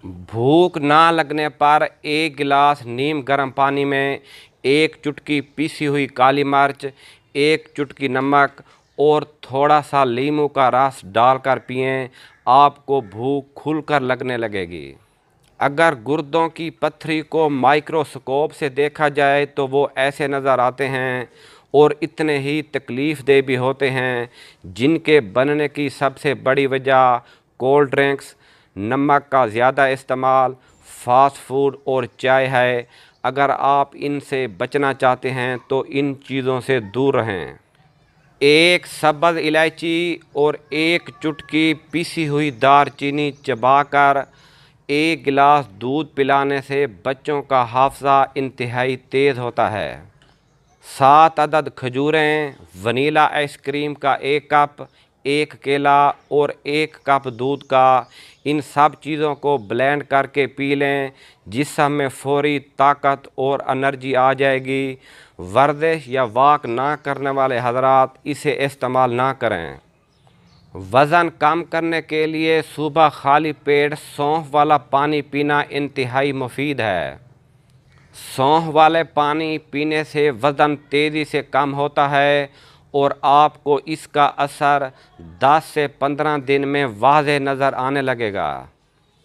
भूख ना लगने पर एक गिलास नीम गर्म पानी में एक चुटकी पीसी हुई काली मिर्च, एक चुटकी नमक और थोड़ा सा नींबू का रस डालकर पिएं। आपको भूख खुलकर लगने लगेगी। अगर गुर्दों की पथरी को माइक्रोस्कोप से देखा जाए तो वो ऐसे नज़र आते हैं और इतने ही तकलीफ़देह भी होते हैं, जिनके बनने की सबसे बड़ी वजह कोल्ड ड्रिंक्स, नमक का ज़्यादा इस्तेमाल, फास्ट फूड और चाय है। अगर आप इनसे बचना चाहते हैं तो इन चीज़ों से दूर रहें। एक सब्ज़ इलायची और एक चुटकी पीसी हुई दालचीनी चबाकर एक गिलास दूध पिलाने से बच्चों का हाफ़ज़ा इंतहाई तेज़ होता है। 7 अदद खजूरें, वनीला आइसक्रीम का 1 कप, 1 केला और 1 कप दूध का, इन सब चीज़ों को ब्लेंड करके पी लें, जिससे हमें फ़ौरी ताकत और एनर्जी आ जाएगी। वर्जिश या वॉक ना करने वाले हज़रात इसे इस्तेमाल ना करें। वज़न कम करने के लिए सुबह खाली पेट सौंफ वाला पानी पीना इंतहाई मुफीद है। सौंफ वाले पानी पीने से वज़न तेज़ी से कम होता है और आपको इसका असर 10 से 15 दिन में वाज़ेह नज़र आने लगेगा।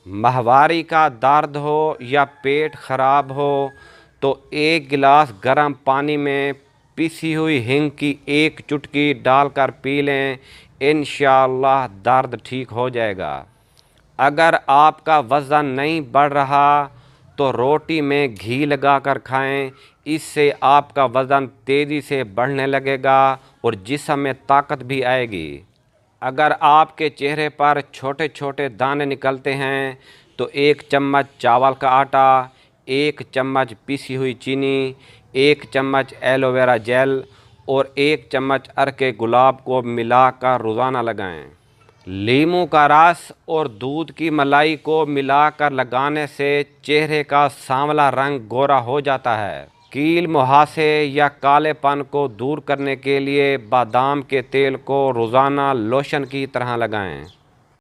माहवारी का दर्द हो या पेट ख़राब हो तो 1 गिलास गर्म पानी में पीसी हुई हींग की 1 चुटकी डालकर पी लें, इंशाअल्लाह दर्द ठीक हो जाएगा। अगर आपका वज़न नहीं बढ़ रहा तो रोटी में घी लगाकर खाएं, इससे आपका वज़न तेज़ी से बढ़ने लगेगा और जिस्म में ताकत भी आएगी। अगर आपके चेहरे पर छोटे छोटे दाने निकलते हैं तो 1 चम्मच चावल का आटा, 1 चम्मच पीसी हुई चीनी, 1 चम्मच एलोवेरा जेल और 1 चम्मच अर्के गुलाब को मिलाकर रोज़ाना लगाएं। नींबू का रस और दूध की मलाई को मिलाकर लगाने से चेहरे का सांवला रंग गोरा हो जाता है। कील मुहासे या कालेपन को दूर करने के लिए बादाम के तेल को रोज़ाना लोशन की तरह लगाएं।